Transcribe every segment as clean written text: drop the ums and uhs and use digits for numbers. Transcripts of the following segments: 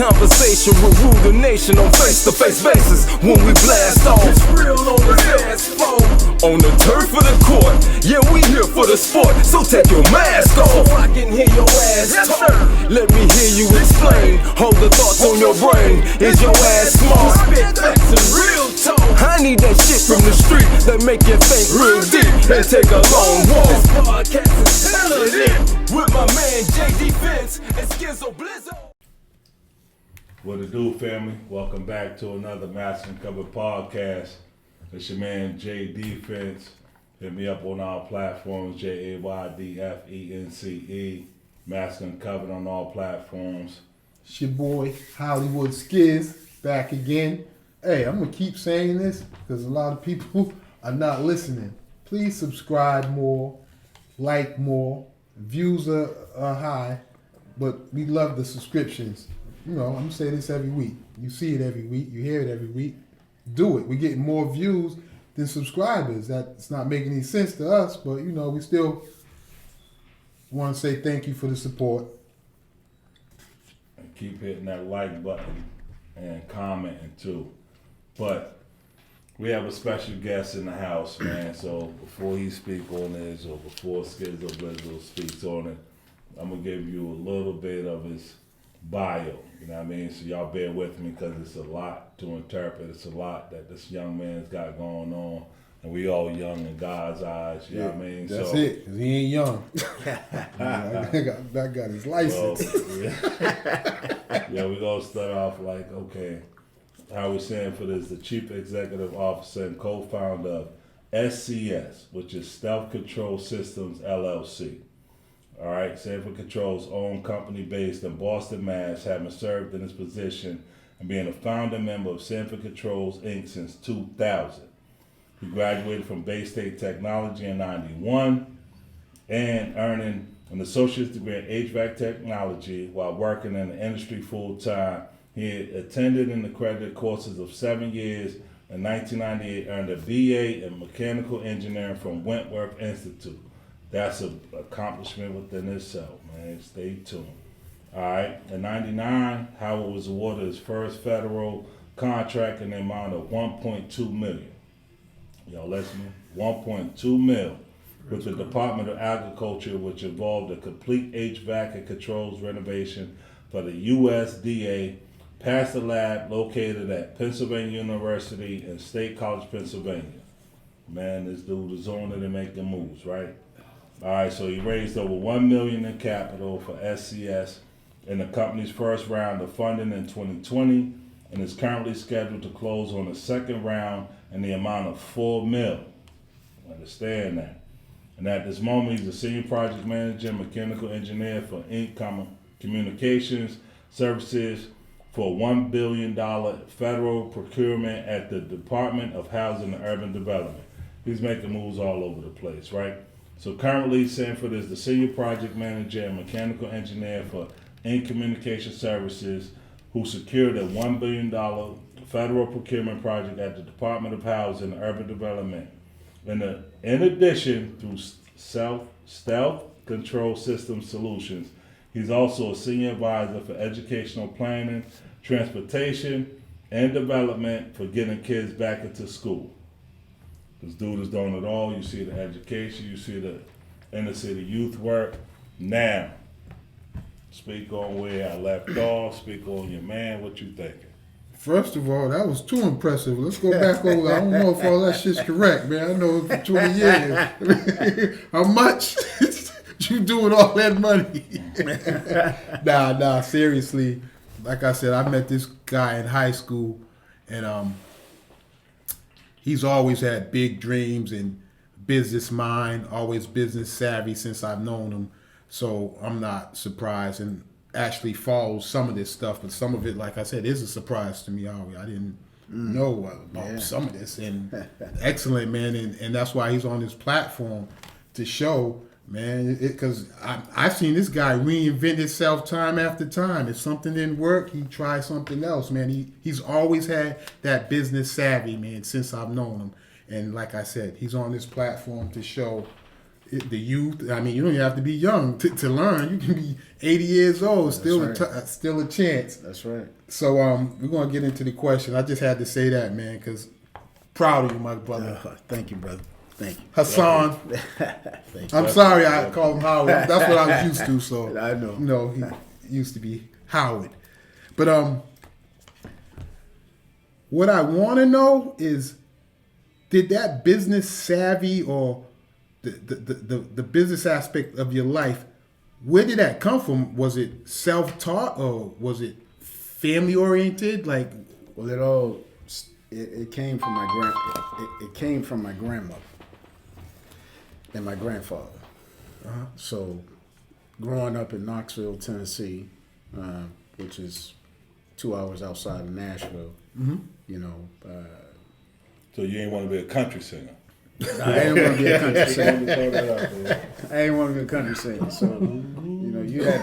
conversation will rule the nation on face-to-face basis when we blast off. It's real on the dance floor, on the turf of the court. Yeah, we here for the sport, so take your mask off so I can hear your ass talk. Let me hear you explain. Hold the thoughts on your brain. Is your ass smart? Spit facts and real talk. I need that shit from the street that make you think real deep and take a long walk. This podcast is telling it with my man J Defense and Skizzo Blizzo. What it do, family? Welcome back to another Mask Uncovered podcast. It's your man J Defense. Hit me up on our platforms, JAYDFENCE. Mask Uncovered on all platforms. It's your boy Hollywood Skiz back again. Hey, I'm gonna keep saying this because a lot of people are not listening. Please subscribe more, like more. Views are high, but we love the subscriptions. You know, I'm gonna say this every week. You see it every week. You hear it every week. Do it. We're getting more views than subscribers. That's not making any sense to us, but you know, we still want to say thank you for the support. And keep hitting that like button and commenting too. But we have a special guest in the house, man. So before he speaks on this, or before Skizzo Blizzo speaks on it, I'm gonna give you a little bit of his bio. You know what I mean? So y'all bear with me because it's a lot to interpret. It's a lot that this young man's got going on. And we all young in God's eyes, you know what I mean? That's it, because he ain't young. That got his license. Well, yeah, we're going to start off like, okay, Howard Sanford is the Chief Executive Officer and co-founder of SCS, which is Stealth Control Systems, LLC. All right, Sanford Control's own company based in Boston, Mass., having served in this position and being a founding member of Sanford Controls, Inc. since 2000. He graduated from Bay State Technology in '91 and earning an associate's degree in HVAC technology while working in the industry full-time. He attended and accredited courses of 7 years. In 1998, earned a BA in mechanical engineering from Wentworth Institute. That's an accomplishment within itself, man. Stay tuned. All right. In '99, Howard was awarded his first federal contract in the amount of $1.2 million. Y'all listening? $1.2 million with the Department of Agriculture, which involved a complete HVAC and controls renovation for the USDA Pastor Lab located at Pennsylvania University and State College, Pennsylvania. Man, this dude is on it and making moves, right? All right, so he raised over $1 million in capital for SCS in the company's first round of funding in 2020 and is currently scheduled to close on the second round in the amount of $4 million. Understand that. And at this moment, he's a senior project manager and mechanical engineer for Inc. Communications Services for $1 billion federal procurement at the Department of Housing and Urban Development. He's making moves all over the place, right? So currently, Sanford is the senior project manager and mechanical engineer for Inc. Communication Services, who secured a $1 billion federal procurement project at the Department of Housing and Urban Development. In addition, through Stealth Control System Solutions, he's also a senior advisor for educational planning, transportation, and development for getting kids back into school. This dude is doing it all. You see the education, you see the inner city youth work. Now, speak on where I left off, speak on your man, what you thinking? First of all, that was too impressive. Let's go back over. I don't know if all that shit's correct, man. I know it for 20 years. How much you do with all that money? Nah, seriously. Like I said, I met this guy in high school, and he's always had big dreams and business mind, always business savvy since I've known him. So I'm not surprised and actually follows some of this stuff, but some of it, like I said, is a surprise to me. I didn't know about some of this, and excellent, man, and that's why he's on this platform to show, man, because I've seen this guy reinvent himself time after time. If something didn't work, he tried something else, man. He's always had that business savvy, man, since I've known him, and like I said, he's on this platform to show the youth. I mean, you don't even have to be young to learn. You can be 80 years old, still still a chance. That's right. So we're gonna get into the question. I just had to say that, man, because proud of you, my brother. Thank you, brother. Thank you. Hassan. Thank you. I'm sorry I called him Howard. That's what I was used to. So I know. No, he used to be Howard. But what I want to know is, did that business savvy or the business aspect of your life, where did that come from? Was it self-taught or was it family-oriented? Like, well, it came from it came from my grandmother and my grandfather. So, growing up in Knoxville, Tennessee, which is 2 hours outside of Nashville, you know. So you ain't want to be a country singer? I didn't want to be a country singer. I didn't want to be a country singer. So, you know, you had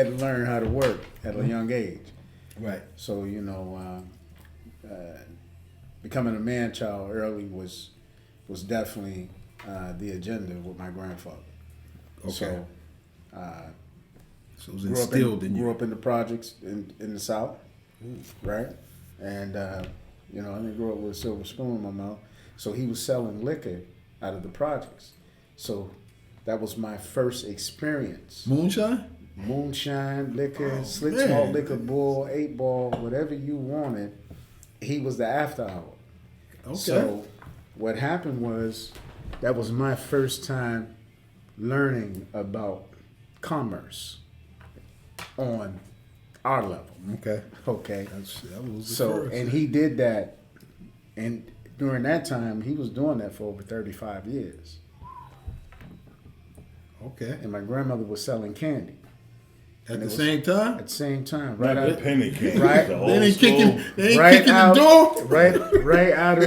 to learn how to work at a young age. right. So, you know, becoming a man child early was definitely the agenda with my grandfather. Okay. So, So it was instilled in you. Grew up in the projects in the South, right? And, you know, I didn't grow up with a silver spoon in my mouth. So he was selling liquor out of the projects. So that was my first experience. Moonshine? Moonshine, liquor, slick man. small liquor, bull, 8-ball, whatever you wanted. He was the after hour. Okay. So what happened was, that was my first time learning about commerce on our level. Okay. Okay. That was the So, first. and he did that, and during that time, he was doing that for over 35 years. Okay. And my grandmother was selling candy At and the it was- same time? at the same time, Right, right the out, penny candy. Right. The They old ain't school. kicking the door? right out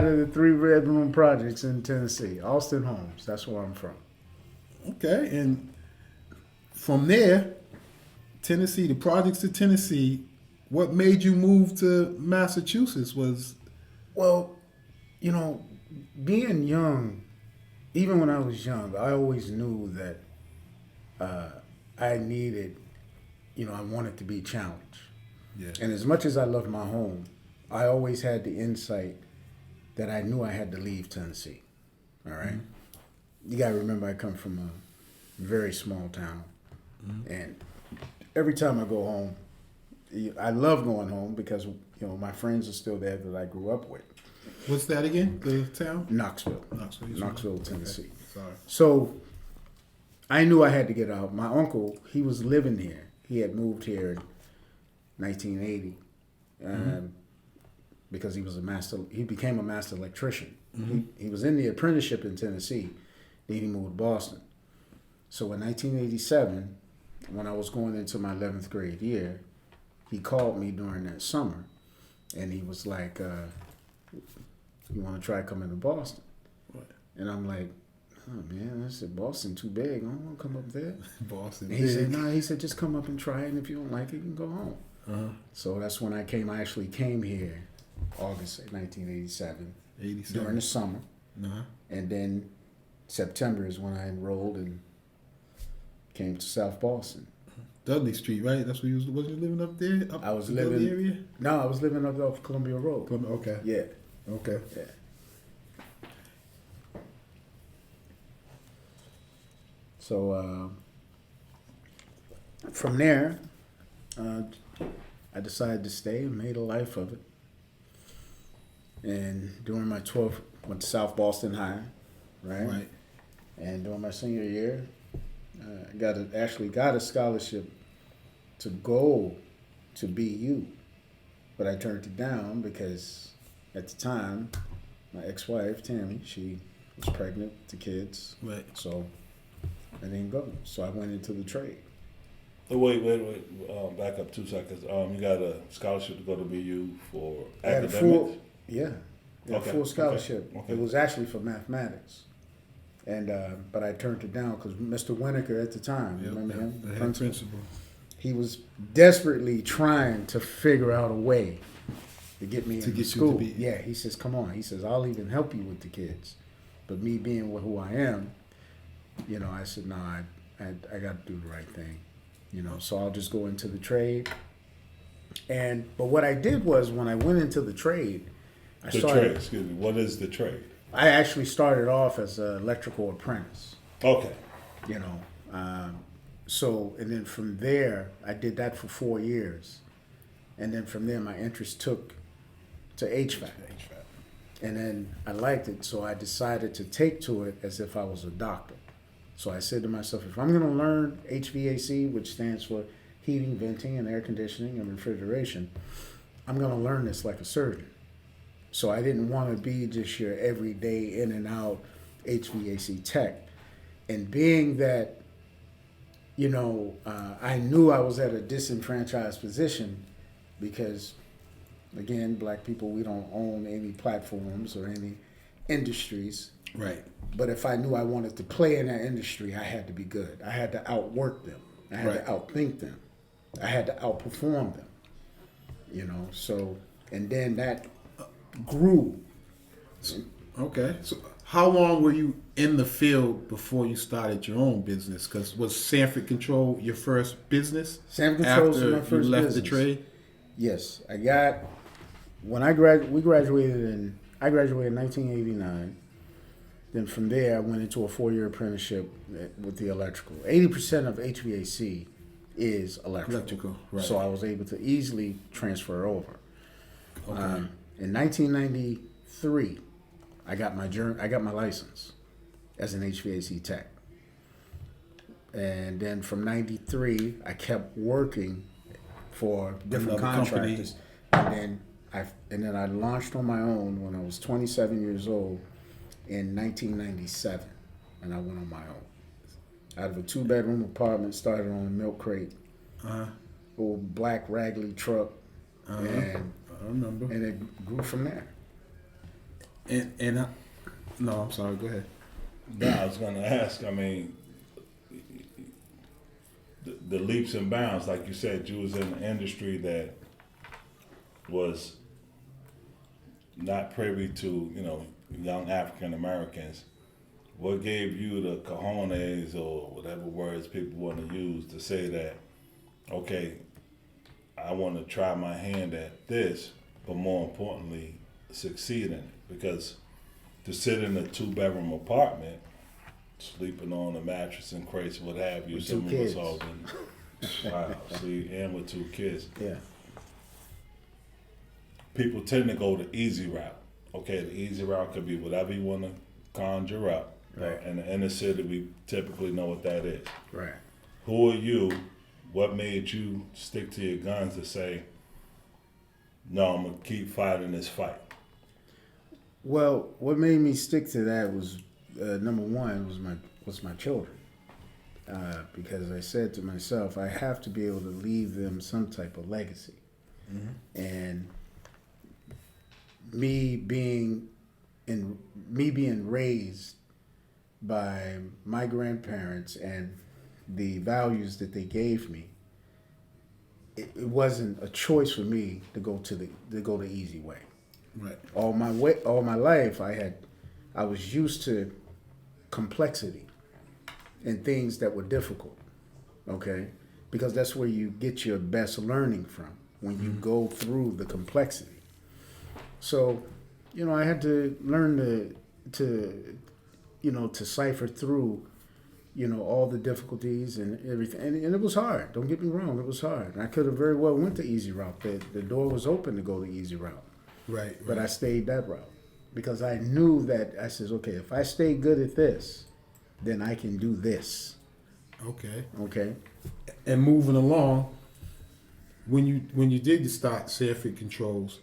of the 3 bedroom projects in Tennessee, Austin Homes. That's where I'm from. Okay. And from there, Tennessee, the projects to Tennessee, what made you move to Massachusetts was... Well, you know, being young, even when I was young, I always knew that I needed, you know, I wanted to be challenged. Yeah. And as much as I loved my home, I always had the insight that I knew I had to leave Tennessee. All right? You got to remember, I come from a very small town. And every time I go home, I love going home because, you know, my friends are still there that I grew up with. What's that again? The town? Knoxville. Knoxville. Knoxville, Tennessee. Sorry. So I knew I had to get out. My uncle, he was living here. He had moved here in 1980 because he was he became a master electrician. He was in the apprenticeship in Tennessee. Then he moved to Boston. So in 1987, when I was going into my 11th grade year, he called me during that summer, and he was like, you want to try coming to Boston? What? And I'm like, oh man, I said, Boston too big. I don't want to come up there. Boston. And he said, no, he said, just come up and try it, and if you don't like it, you can go home. So that's when I came. I actually came here August 1987 during the summer. And then September is when I enrolled and came to South Boston. Dudley Street, right? That's where you was you living up there? I was in Dudley area? living. No, I was living up off Columbia Road. Okay. Yeah. Okay. Yeah. So from there, I decided to stay and made a life of it. And during my 12th, went to South Boston High, right? Right. And during my senior year, actually got a scholarship to go to BU, but I turned it down because at the time, my ex-wife Tammy, she was pregnant with the kids, Right. so I didn't go. So I went into the trade. Wait. Back up 2 seconds. You got a scholarship to go to BU for I had a academics? full full scholarship. Okay. It was actually for mathematics, and but I turned it down because Mr. Winokur at the time, remember him, The head principal. he was desperately trying to figure out a way to get me into get you school. to be- Yeah, he says, come on. He says, I'll even help you with the kids. But me being who I am, you know, I said, no, I got to do the right thing. You know, so I'll just go into the trade. But what I did was when I went into the trade, Excuse me. What is the trade? I actually started off as an electrical apprentice. Okay. You know, and then from there, I did that for 4 years. And then from there, my interest took to HVAC. And then I liked it, so I decided to take to it as if I was a doctor. So I said to myself, if I'm going to learn HVAC, which stands for heating, venting, and air conditioning and refrigeration, I'm going to learn this like a surgeon. So I didn't want to be just your everyday in and out HVAC tech. And being that, you know, I knew I was at a disenfranchised position because, again, black people, we don't own any platforms or any industries. Right. But if I knew I wanted to play in that industry, I had to be good. I had to outwork them. I had to outthink them. I had to outperform them. You know, so, and then that grew. Okay. So how long were you in the field before you started your own business? Because was Sanford Control your first business? Sanford Control was my after first you left business. the trade? Yes. I graduated in 1989. Then from there, I went into a 4-year apprenticeship with the electrical. 80% of HVAC is electrical. Right. So I was able to easily transfer over. Okay. In 1993, I got my license as an HVAC tech. And then from 93, I kept working for different Another contractors. And then I launched on my own when I was 27 years old in 1997, and I went on my own. Out of a 2-bedroom apartment, started on a milk crate, old black raggedy truck, and I remember. And it grew from there. No, I'm sorry. Go ahead. No, I was going to ask. I mean, the leaps and bounds, like you said, you was in an industry that was not privy to, you know, young African Americans. What gave you the cojones or whatever words people want to use to say that, okay, I want to try my hand at this, but more importantly, succeed in it? Because to sit in a 2-bedroom apartment, sleeping on a mattress and crates, what have you, with 2 kids. Wow, see, and with 2 kids. Yeah. People tend to go the easy route. Okay, the easy route could be whatever you want to conjure up. Right. In the inner city, we typically know what that is. Right. Who are you? What made you stick to your guns to say, no, I'm going to keep fighting this fight? Well, what made me stick to that was, number one, was my children. Because I said to myself, I have to be able to leave them some type of legacy. Mm-hmm. And me being raised by my grandparents and the values that they gave me, it wasn't a choice for me to go the easy way. Right. All my life, I was used to complexity and things that were difficult. Okay, because that's where you get your best learning from, when you go through the complexity. So, you know, I had to learn to cipher through, you know, all the difficulties and everything. And it was hard. Don't get me wrong, it was hard. I could have very well went the easy route. The door was open to go the easy route. Right. But I stayed that route because I knew that I said, okay, if I stay good at this, then I can do this. Okay. Okay. And moving along, when you did start Sanford Controls,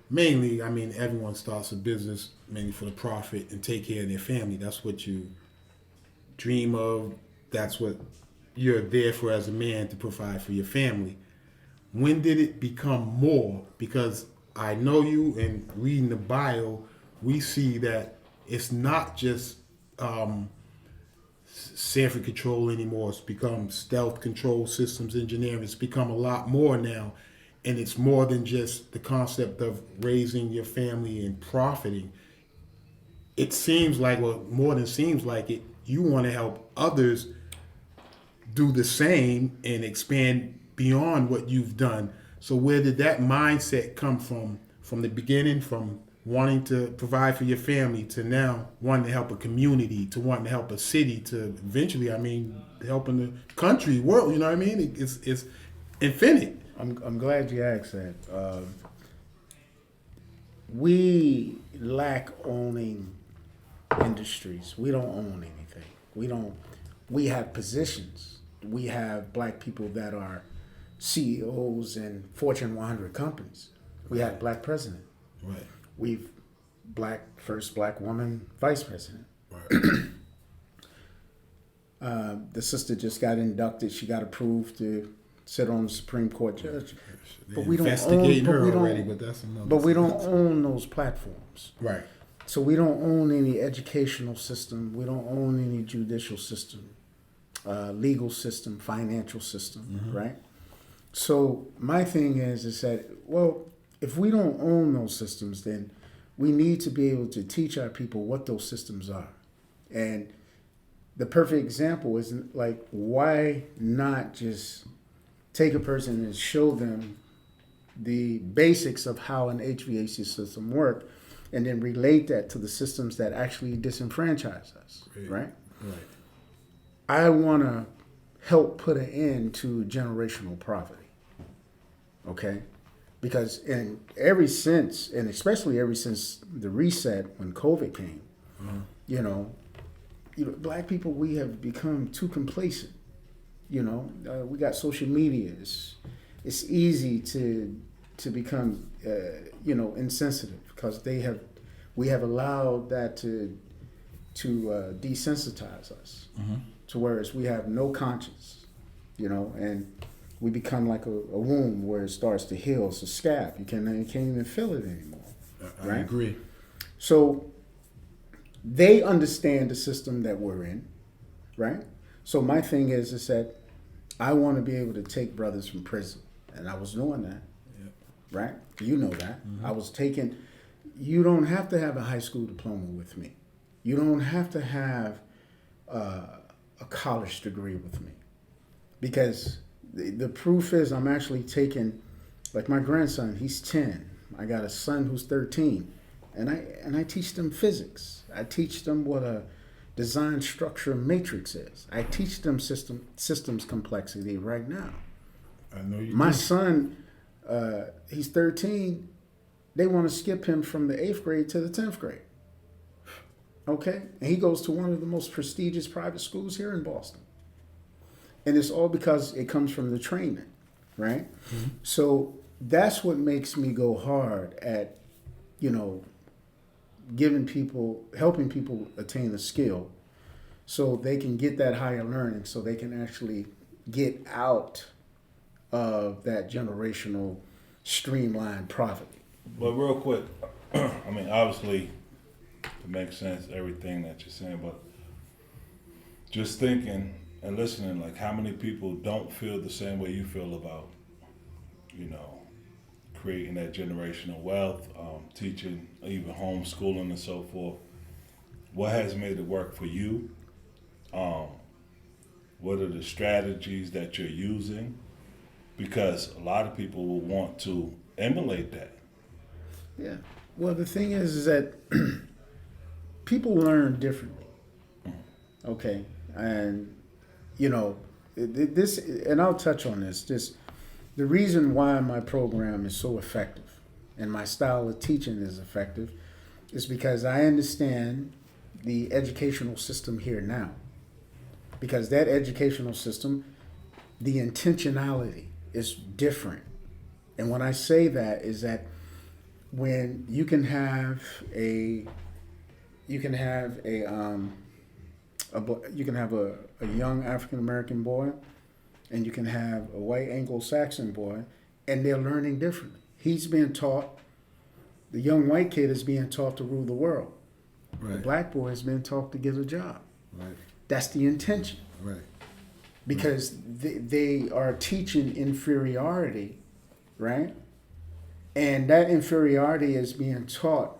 mainly, I mean, everyone starts a business mainly for the profit and take care of their family. That's what you dream of. That's what you're there for as a man, to provide for your family. When did it become more? Because I know you, and reading the bio, we see that it's not just Sanford Control anymore. It's become Stealth Control Systems Engineering. It's become a lot more now. And it's more than just the concept of raising your family and profiting. it seems like, well, more than seems like it, you want to help others do the same and expand beyond what you've done. So where did that mindset come from the beginning, from wanting to provide for your family to now wanting to help a community, to wanting to help a city, to eventually, I mean, helping the country, world, you know what I mean? It's infinite. I'm glad you asked that. We lack owning industries. We don't own anything. We have positions. We have black people that are CEOs in Fortune 100 companies. We have black president. Right. We've first black woman vice president. Right. The sister just got inducted. She got approved to sit on the Supreme Court judge. But we don't investigate own. her But we don't, already, but that's another. But we don't own those platforms. Right. So we don't own any educational system. We don't own any judicial system, legal system, financial system, right? So my thing is that, well, if we don't own those systems, then we need to be able to teach our people what those systems are. And the perfect example is, like, why not just take a person and show them the basics of how an HVAC system works, and then relate that to the systems that actually disenfranchise us, right? Right. I want to help put an end to generational poverty, okay? Because especially ever since the reset when COVID came, you know, black people, we have become too complacent. We got social media. It's easy to become insensitive because we have allowed that to desensitize us to whereas we have no conscience, and we become like a wound where it starts to heal. It's a scab. You can't even feel it anymore. I agree. So they understand the system that we're in, right? So my thing is that I want to be able to take brothers from prison, and I was doing that. Right? You know that. I was taking, you don't have to have a high school diploma with me. You don't have to have a college degree with me. Because the proof is I'm actually taking, like my grandson, he's 10. I got a son who's 13. And I teach them physics. I teach them what a design structure matrix is. I teach them systems complexity right now. I know you My do. son, he's 13. They want to skip him from the 8th grade to the 10th grade. Okay? And he goes to one of the most prestigious private schools here in Boston. And it's all because it comes from the training, right? Mm-hmm. So that's what makes me go hard at, helping people attain a skill so they can get that higher learning, so they can actually get out of that generational streamlined poverty. But real quick, I mean, obviously, it makes sense, everything that you're saying, but just thinking and listening, like how many people don't feel the same way you feel about, creating that generational wealth, teaching, even homeschooling and so forth. What has made it work for you? What are the strategies that you're using? Because a lot of people will want to emulate that. Yeah. Well, the thing is that people learn differently. Okay. And, this, and I'll touch on this, the reason why my program is so effective and my style of teaching is effective is because I understand the educational system here now. Because that educational system, the intentionality is different. And when I say that is that when you can have a young African American boy, and you can have a white Anglo-Saxon boy, and they're learning differently. He's being taught, the young white kid is being taught to rule the world. Right. The black boy is being taught to get a job. Right. That's the intention. Right. Because they are teaching inferiority, right? And that inferiority is being taught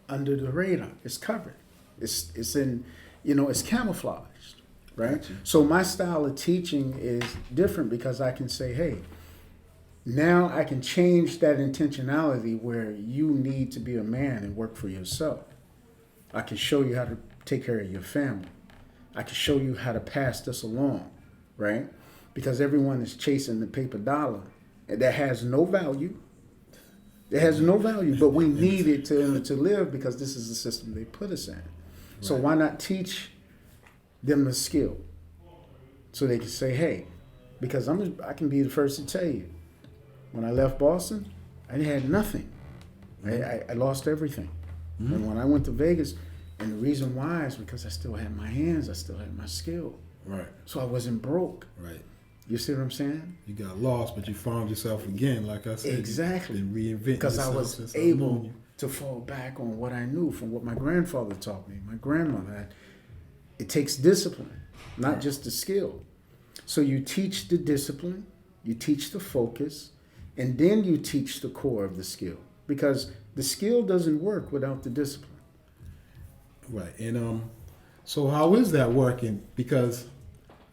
under the radar. It's covered. It's in, it's camouflaged, right? Gotcha. So my style of teaching is different because I can say, hey, now I can change that intentionality where you need to be a man and work for yourself. I can show you how to take care of your family. I can show you how to pass this along, right? Because everyone is chasing the paper dollar that has no value. It has no value, but we need it to live because this is the system they put us in. So why not teach them the skill so they can say, hey, because I can be the first to tell you, when I left Boston, I had nothing. I lost everything. Mm-hmm. And when I went to Vegas, and the reason why is because I still had my hands, I still had my skill. Right. So I wasn't broke. Right. You see what I'm saying? You got lost, but you found yourself again, like I said. Exactly. And reinvent because I yourself was able to fall back on what I knew from what my grandfather taught me, my grandmother. It takes discipline, not just the skill. So you teach the discipline, you teach the focus, and then you teach the core of the skill. Because the skill doesn't work without the discipline. Right. And so how is that working? Because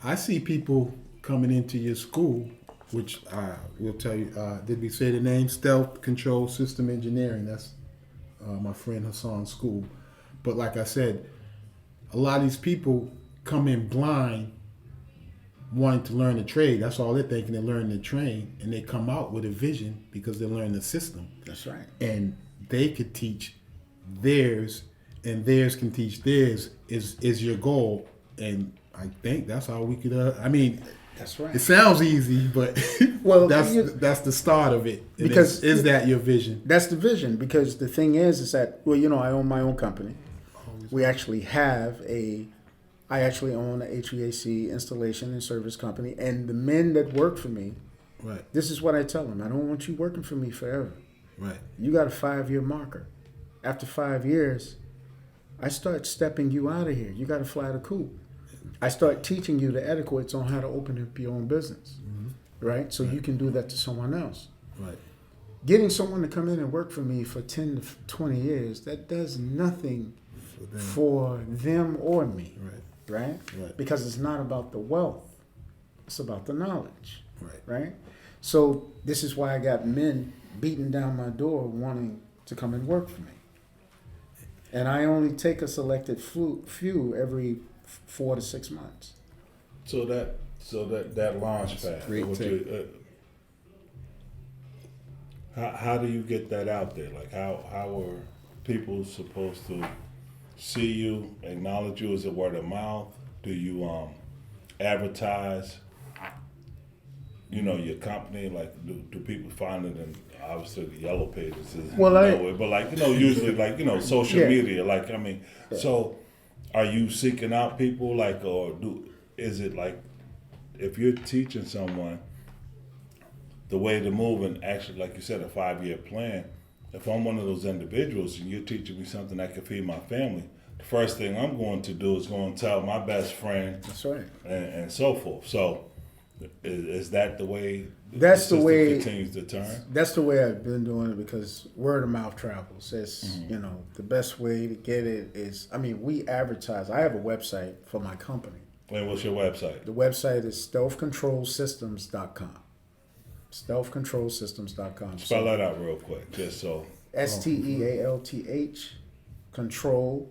I see people coming into your school, which I will tell you, did we say the name? Stealth Control System Engineering. That's my friend Hassan's school. But like I said, a lot of these people come in blind, wanting to learn the trade. That's all they're thinking. They're learning the trade, and they come out with a vision because they learn the system. That's right. And they could teach theirs, and theirs can teach theirs. Is your goal? And I think that's how we could. That's right. It sounds easy, but well, that's the start of it. And because is that your vision? That's the vision. Because the thing is that I own my own company. We actually have I actually own an HVAC installation and service company, and the men that work for me, right. This is what I tell them: I don't want you working for me forever. Right. You got a 5-year marker. After 5 years, I start stepping you out of here. You got to fly the coop. I start teaching you the etiquettes on how to open up your own business, right? So you can do that to someone else. Right. Getting someone to come in and work for me for 10 to 20 years, that does nothing for them or me, right? Because it's not about the wealth. It's about the knowledge, right? So this is why I got men beating down my door wanting to come and work for me. And I only take a selected few every 4 to 6 months. So that launch pad. How do you get that out there? Like how are people supposed to see you, acknowledge you? Is it word of mouth? Do you advertise? Your company. Like do people find it in obviously the yellow pages? Usually social media. So. Are you seeking out people is it like if you're teaching someone the way to move and actually, like you said, a 5-year plan, if I'm one of those individuals and you're teaching me something that can feed my family, the first thing I'm going to do is go and tell my best friend. That's right. And so forth. So is that the way that's the way continues to turn? That's the way I've been doing it because word of mouth travels. It's the best way to get it is we advertise. I have a website for my company. And what's your website? The website is stealthcontrolsystems.com. Stealthcontrolsystems.com. Spell that out real quick, just so. STEALTH control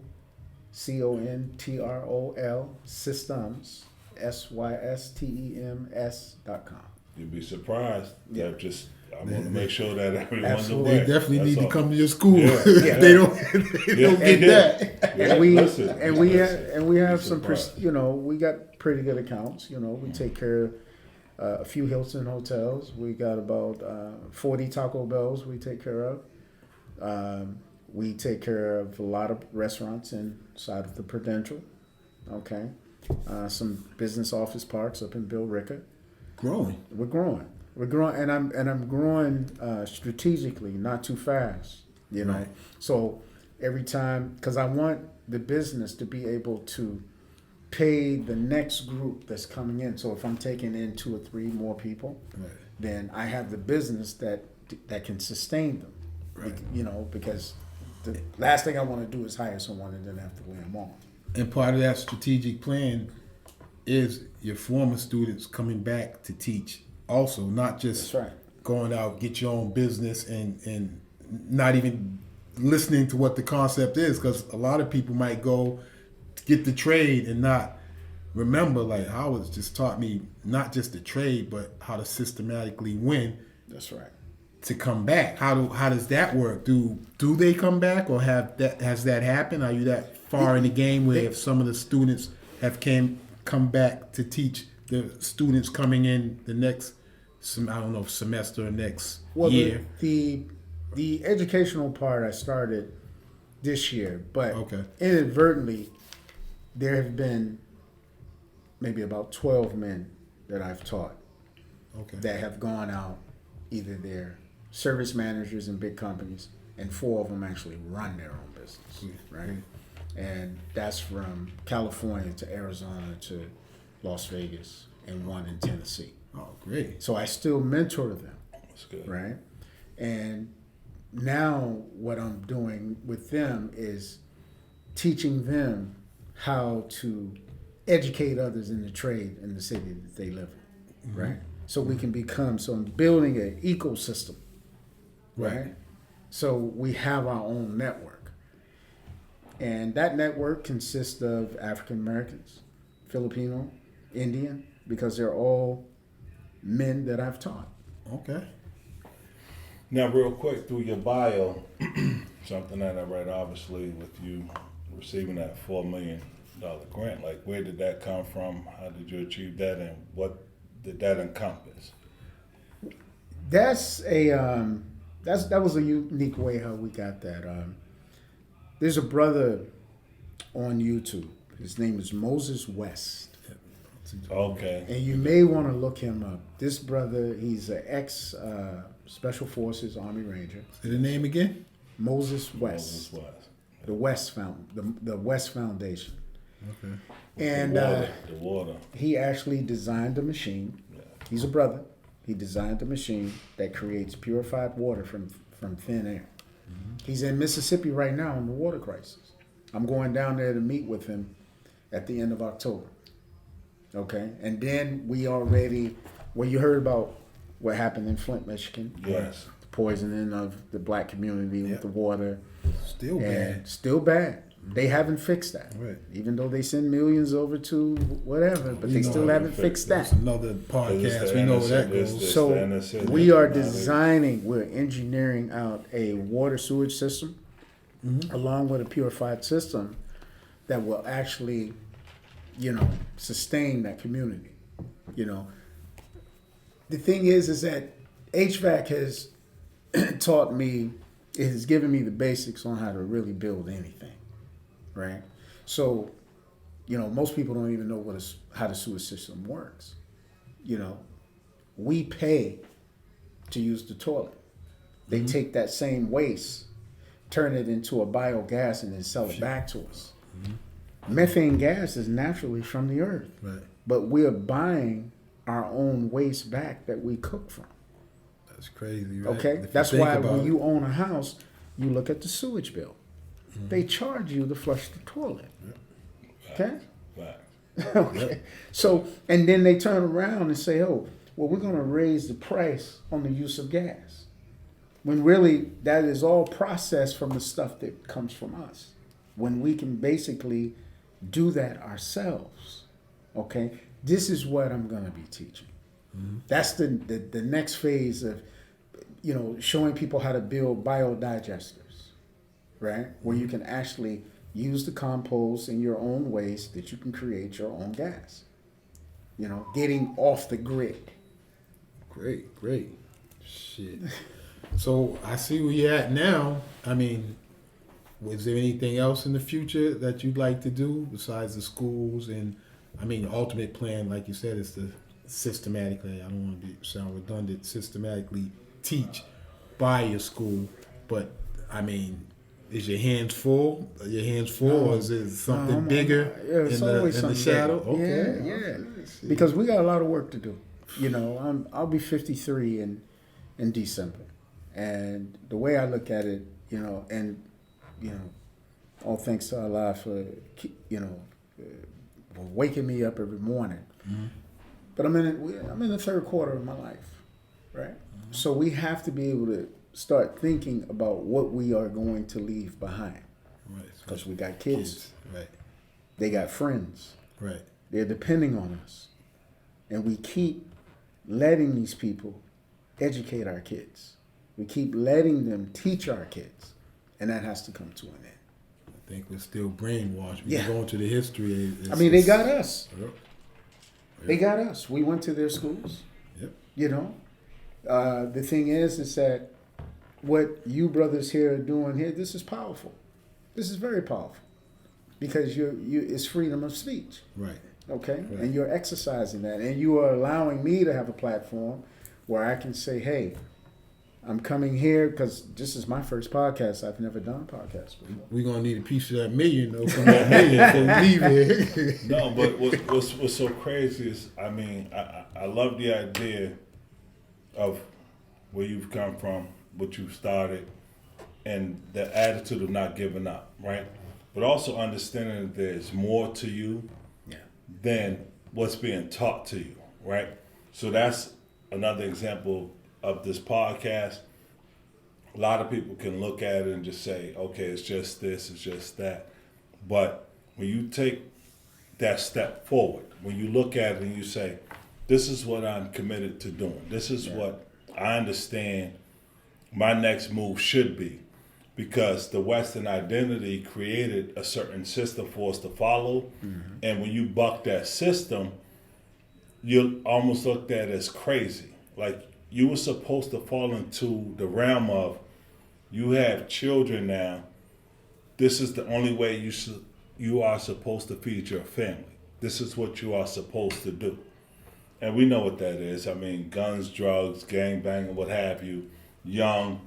CONTROL systems SYSTEMS.com. You'd be surprised. Yeah, I want to make sure that everyone's They aware. definitely That's need all. to come to your school. Yeah. They don't get that. And we have some we got pretty good accounts. We take care of a few Hilton hotels. We got about 40 Taco Bells we take care of. We take care of a lot of restaurants inside of the Prudential. Okay. Some business office parks up in Billerica. Growing. We're growing, and I'm growing strategically, not too fast. Right. So every time, because I want the business to be able to pay the next group that's coming in. So if I'm taking in 2 or 3 more people, then I have the business that can sustain them. Right. Because the last thing I want to do is hire someone and then have to lay them off. And part of that strategic plan is your former students coming back to teach also, not just That's right. going out, get your own business and not even listening to what the concept is, because a lot of people might go get the trade and not remember, like Howard's just taught me not just the trade, but how to systematically win. That's right. To come back. How does that work? Do they come back, or has that happened? Are you that far in the game where if some of the students have come back to teach the students coming in the next semester or next year? The educational part I started this year, but Okay. inadvertently there have been maybe about 12 men that I've taught Okay. that have gone out, either they're service managers in big companies, and 4 of them actually run their own business, right? And that's from California to Arizona to Las Vegas, and 1 in Tennessee. Oh, great. So I still mentor them, That's good. right? And now what I'm doing with them is teaching them how to educate others in the trade in the city that they live in, right? So we can so I'm building an ecosystem, right? So we have our own network. And that network consists of African Americans, Filipino, Indian, because they're all men that I've taught. Okay. Now, real quick, through your bio, something that I read, obviously, with you receiving that $4 million grant, like where did that come from? How did you achieve that, and what did that encompass? That was a unique way how we got that. There's a brother on YouTube. His name is Moses West. Okay. And you may want to look him up. This brother, he's an ex Special Forces Army Ranger. Say the name again? Moses Moses West. West. The West Foundation. Okay. And The water. he actually designed a machine. He's a brother. He designed a machine that creates purified water from thin air. He's in Mississippi right now in the water crisis. I'm going down there to meet with him at the end of October. Okay? And then you heard about what happened in Flint, Michigan. Yes. The poisoning of the black community with the water. Still And bad. still bad. They haven't fixed that. Right. Even though they send millions over to whatever, but We they know still how haven't to fixed That's that. another It's podcast. the We know where that innocent- it's goes. the- So innocent- we are innocent- we're engineering out a water sewage system along with a purified system that will actually, sustain that community. The thing is that HVAC has taught me, it has given me the basics on how to really build anything, right? So, most people don't even know how the sewer system works. We pay to use the toilet. They take that same waste, turn it into a biogas, and then sell it back to us. Methane gas is naturally from the earth, Right. but we're buying our own waste back that we cook from. That's crazy, right? Okay, If you that's think why about when it. you own a house, you look at the sewage bill. They charge you to flush the toilet. Okay. Fact. Okay. So, and then they turn around and say, "Oh, well, we're going to raise the price on the use of gas," when really that is all processed from the stuff that comes from us. When we can basically do that ourselves. Okay, this is what I'm going to be teaching. That's the next phase of, showing people how to build biodigesters, right? Where you can actually use the compost in your own waste that you can create your own gas. Getting off the grid. Great. Shit. So I see where you're at now. I mean, is there anything else in the future that you'd like to do besides the schools? And I mean, the ultimate plan, like you said, is to systematically, I don't want to sound redundant, systematically teach by your school. But I mean, is your hands full? Are your hands full, or is it something bigger It's in always the something shadow? bigger. Okay. Yeah. Because we got a lot of work to do. I'll be 53 in December, and the way I look at it, and all thanks to Allah for, for waking me up every morning. Mm-hmm. But I'm in the third quarter of my life, right? Mm-hmm. So we have to be able to start thinking about what we are going to leave behind. Right. Because we got kids. Right. They got friends. Right. They're depending on us. And we keep letting these people educate our kids. We keep letting them teach our kids. And that has to come to an end. I think we're still brainwashed. We go into the history. They got us. Yep. They got us. We went to their schools. Yep. The thing is that what you brothers here are doing here, this is powerful. This is very powerful. Because it's freedom of speech. Right. Okay? Right. And you're exercising that. And you are allowing me to have a platform where I can say, hey, I'm coming here because this is my first podcast. I've never done a podcast before. We're going to need a piece of that million, though, from that million before we leave here. No, but what's so crazy is, I love the idea of where you've come from, what you've started, and the attitude of not giving up, right? But also understanding that there's more to you than what's being taught to you, right? So that's another example of this podcast. A lot of people can look at it and just say, okay, it's just this, it's just that. But when you take that step forward, when you look at it and you say, this is what I'm committed to doing, this is what I understand my next move should be, because the Western identity created a certain system for us to follow. Mm-hmm. And when you buck that system, you're almost looked at as crazy. Like, you were supposed to fall into the realm of, you have children now. This is the only way you are supposed to feed your family. This is what you are supposed to do. And we know what that is. Guns, drugs, gangbanging, what have you. Young,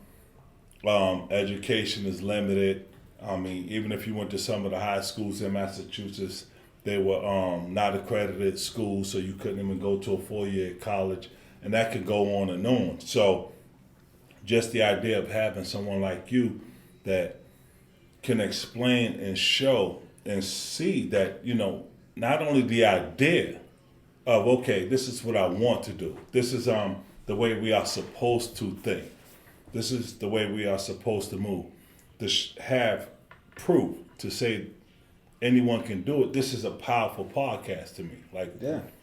education is limited. Even if you went to some of the high schools in Massachusetts, they were not accredited schools, so you couldn't even go to a 4-year college. And that could go on and on. So just the idea of having someone like you that can explain and show and see that, not only the idea of, okay, this is what I want to do. This is the way we are supposed to think. This is the way we are supposed to move. To have proof, to say anyone can do it. This is a powerful podcast to me.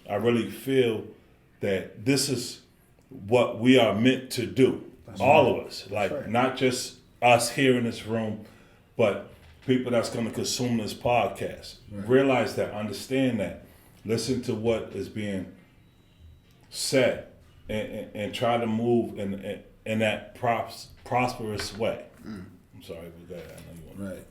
I really feel that this is what we are meant to do. That's all right. Of us. Not just us here in this room, but people that's going to consume this podcast. Right. Realize that, understand that, listen to what is being said, and try to move in that prosperous way. I'm sorry about that. I know you want right.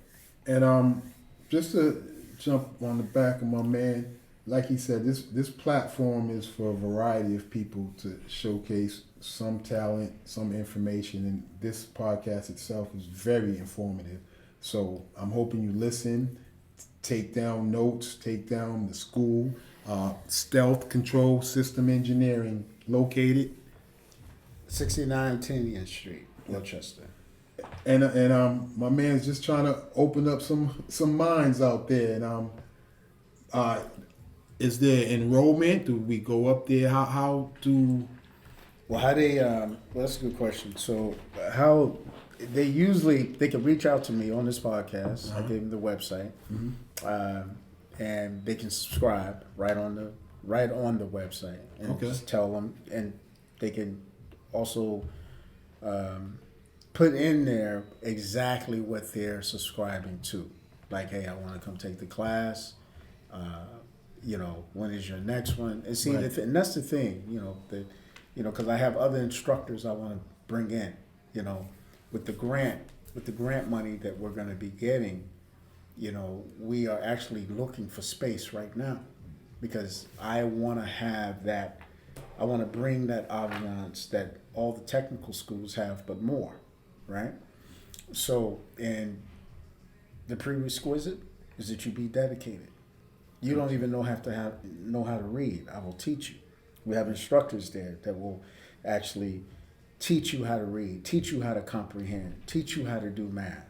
And just to jump on the back of my man, like he said, this platform is for a variety of people to showcase some talent, some information, and this podcast itself is very informative. So I'm hoping you listen, take down notes, take down the school, Stealth Control System Engineering, located 69 10th Street, Rochester. And my man's just trying to open up some minds out there. And is there enrollment? Do we go up there? How do? Well, that's a good question. So how they can reach out to me on this podcast. I gave them the website, and they can subscribe right on the website, and just tell them, and they can also put in there exactly what they're subscribing to. Like, hey, I want to come take the class. When is your next one? And see, right. And that's the thing, because I have other instructors I want to bring in, with the grant money that we're going to be getting, we are actually looking for space right now, because I want to have that, I want to bring that audience that all the technical schools have, but more, right? So, and the prerequisite is that you be dedicated. You don't even know how to read. I will teach you. We have instructors there that will actually teach you how to read, teach you how to comprehend, teach you how to do math.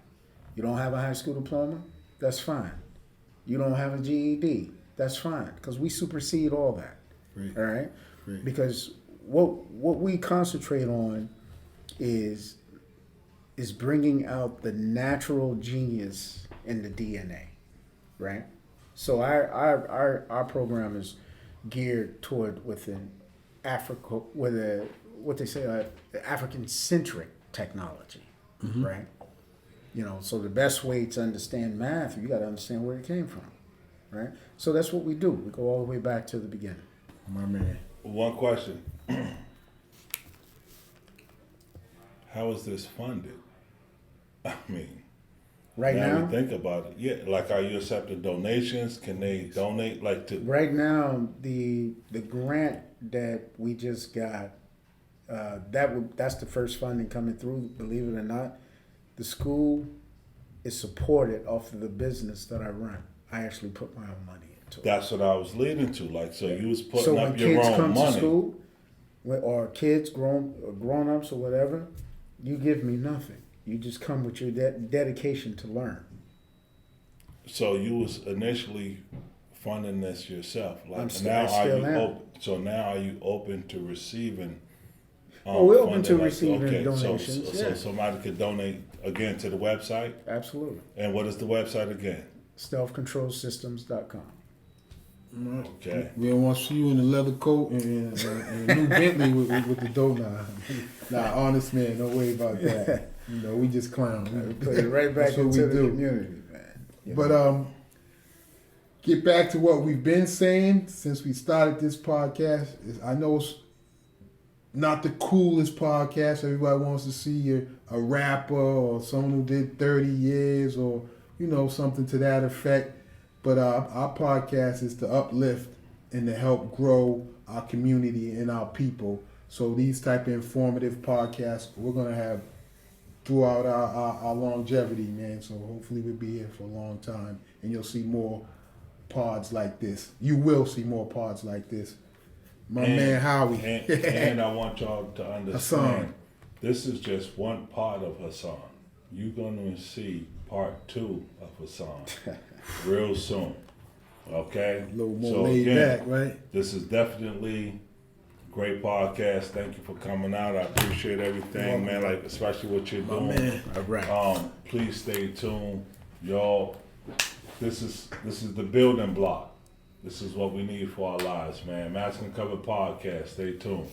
You don't have a high school diploma? That's fine. You don't have a GED? That's fine, because we supersede all that. Right. All right? Right. Because what we concentrate on is bringing out the natural genius in the DNA, right? So our program is geared toward within Africa, with what they say, African centric technology, right? You know, so the best way to understand math, you got to understand where it came from, right? So that's what we do. We go all the way back to the beginning. My man. One question. How is this funded? I mean, Right now, we think about it. Yeah, like, are you accepting donations? Can they donate like to? right now, the grant that we just got, that's the first funding coming through. Believe it or not, the school is supported off of the business that I run. I actually put my own money into it. That's what I was leading to. Like, so you was putting So up when your kids own come money. to school, or kids grown ups or whatever, you give me nothing. You just come with your dedication to learn. So you was initially funding this yourself. Like, I now are still you am. open? So now are you open to receiving? We're open to funding? receiving donations. So Yeah. somebody could donate again to the website. Absolutely. And what is the website again? Stealthcontrolsystems.com. Okay. We don't want to see you in a leather coat and a new Bentley with the dough. Nah, honest man, don't worry about that. You know, we just clown. We put it right back That's what into we the do. community, man. You But know? get back to what we've been saying since we started this podcast. I know it's not the coolest podcast. Everybody wants to see a rapper or someone who did 30 years or, you know, something to that effect. But our podcast is to uplift and to help grow our community and our people. So these type of informative podcasts we're going to have throughout our longevity, man. So hopefully we'll be here for a long time and you'll see more pods like this. You will see more pods like this. My man Howie. and I want y'all to understand, Hassan. this is just one part of Hassan. You're going to see part 2 of Hassan real soon. Okay? A little more laid back, right? This is definitely a great podcast. Thank you for coming out. I appreciate everything, man. Like, especially what you're doing. man. All right. Please stay tuned, y'all. This is the building block. This is what we need for our lives, man. Mask and Cover Podcast. Stay tuned.